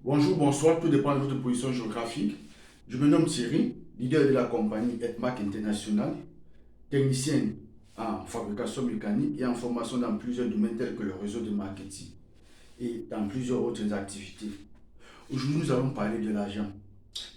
Bonjour, bonsoir, tout dépend de votre position géographique. Je me nomme Thierry, leader de la compagnie ETMAC International, technicien en fabrication mécanique et en formation dans plusieurs domaines tels que le réseau de marketing et dans plusieurs autres activités. Aujourd'hui, nous allons parler de l'argent.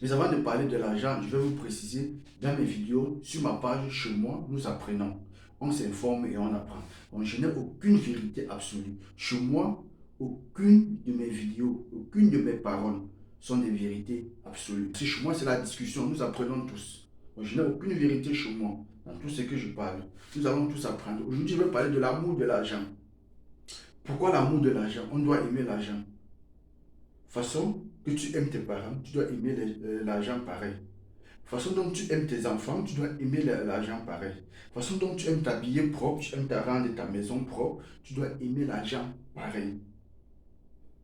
Mais avant de parler de l'argent, je vais vous préciser dans mes vidéos, sur ma page, chez moi, nous apprenons. On s'informe et on apprend. Donc, je n'ai aucune vérité absolue. Chez moi, aucune de mes vidéos, aucune de mes paroles sont des vérités absolues. Si chez moi, c'est la discussion, nous apprenons tous. Donc, je n'ai aucune vérité chez moi dans tout ce que je parle. Nous allons tous apprendre. Aujourd'hui, je vais parler de l'amour de l'argent. Pourquoi l'amour de l'argent? On doit aimer l'argent. Façon que tu aimes tes parents, tu dois aimer l'argent pareil. Façon dont tu aimes tes enfants, tu dois aimer l'argent pareil. Façon dont tu aimes t'habiller propre, tu aimes ta rendre ta maison propre, tu dois aimer l'argent pareil.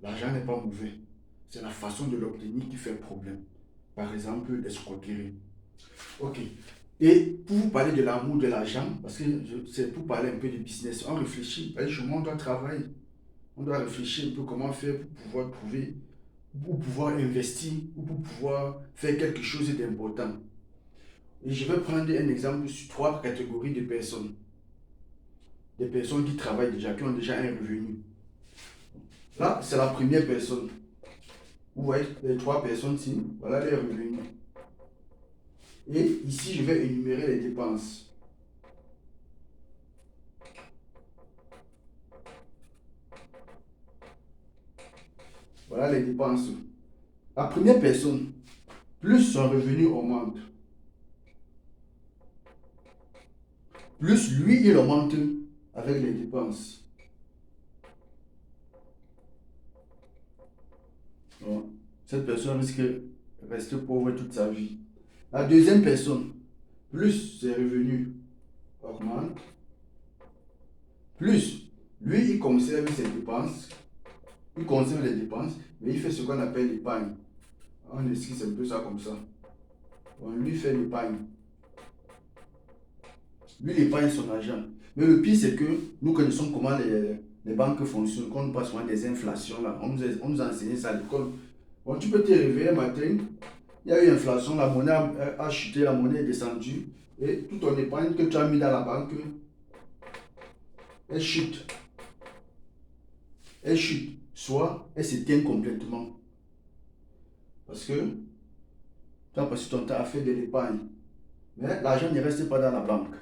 L'argent n'est pas mauvais. C'est la façon de l'obtenir qui fait problème. Par exemple, l'escroquerie. Ok. Et pour vous parler de l'amour de l'argent, parce que c'est pour parler un peu de business, on réfléchit. Chez moi, on doit travailler. On doit réfléchir un peu comment faire pour pouvoir trouver, pour pouvoir investir, ou pour pouvoir faire quelque chose d'important. Et je vais prendre un exemple sur trois catégories de personnes. Des personnes qui travaillent déjà, qui ont déjà un revenu. Là, c'est la première personne. Vous voyez les trois personnes ici, voilà les revenus. Et ici, je vais énumérer les dépenses. Voilà les dépenses. La première personne, plus son revenu augmente, plus lui, il augmente avec les dépenses. Donc, cette personne risque de rester pauvre toute sa vie. La deuxième personne, plus ses revenus augmentent, plus lui, il conserve ses dépenses, il conserve les dépenses, mais il fait ce qu'on appelle l'épargne. On esquisse un peu ça comme ça. On lui fait l'épargne. Lui, il épargne son argent. Mais le pire, c'est que nous connaissons comment les banques fonctionnent. Quand on passe souvent des inflations, là, on nous a enseigné ça à l'école. Bon, tu peux te réveiller un matin, il y a eu inflation, la monnaie a chuté, la monnaie est descendue, et toute ton épargne que tu as mis dans la banque, elle chute. Elle chute. Soit elle s'éteint complètement. Parce que tu as passé ton temps à faire de l'épargne. Mais l'argent ne reste pas dans la banque.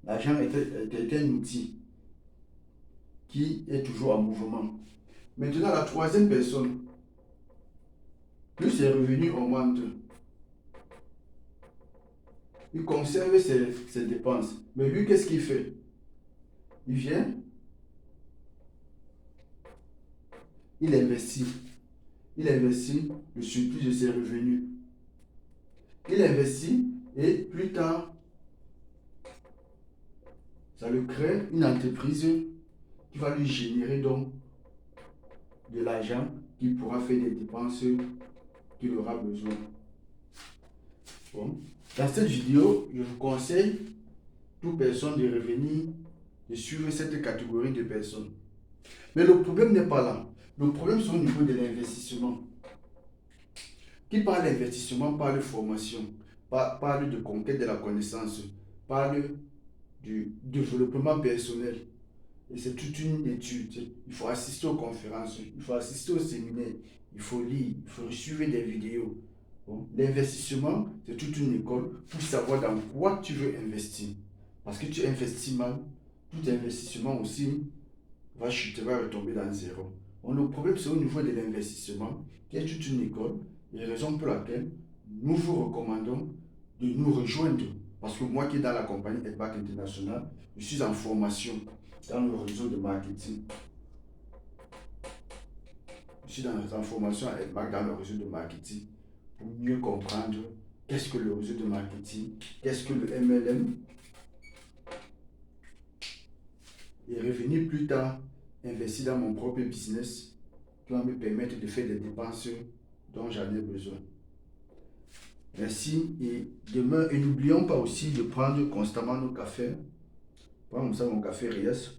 L'argent est un outil qui est toujours en mouvement. Maintenant, la troisième personne, plus ses revenus augmentent, il conserve ses dépenses. Mais lui, qu'est-ce qu'il fait? Il vient, il investit. Il investit le surplus de ses revenus. Il investit et plus tard, ça lui crée une entreprise qui va lui générer donc de l'argent qu'il pourra faire des dépenses qu'il aura besoin. Bon. Dans cette vidéo, je vous conseille, toute personne de revenir, de suivre cette catégorie de personnes. Mais le problème n'est pas là. Le problème, c'est au niveau de l'investissement. Qui parle d'investissement parle de formation, parle de conquête de la connaissance, parle du développement personnel. Et c'est toute une étude. Il faut assister aux conférences, il faut assister aux séminaires, il faut lire, il faut suivre des vidéos. Bon. L'investissement, c'est toute une école pour savoir dans quoi tu veux investir. Parce que tu investis mal, tout investissement aussi va chuter, va retomber dans zéro. Bon, le problème, c'est au niveau de l'investissement, qui est toute une école, et raison pour laquelle nous vous recommandons de nous rejoindre. Parce que moi qui est dans la compagnie ETMAC International, je suis en formation dans le réseau de marketing. Je suis en formation à ETMAC dans le réseau de marketing pour mieux comprendre qu'est-ce que le réseau de marketing, qu'est-ce que le MLM, et revenir plus tard investir dans mon propre business qui va me permettre de faire des dépenses dont j'en ai besoin. Merci et demain, et n'oublions pas aussi de prendre constamment nos cafés. Prends comme ça mon café Rias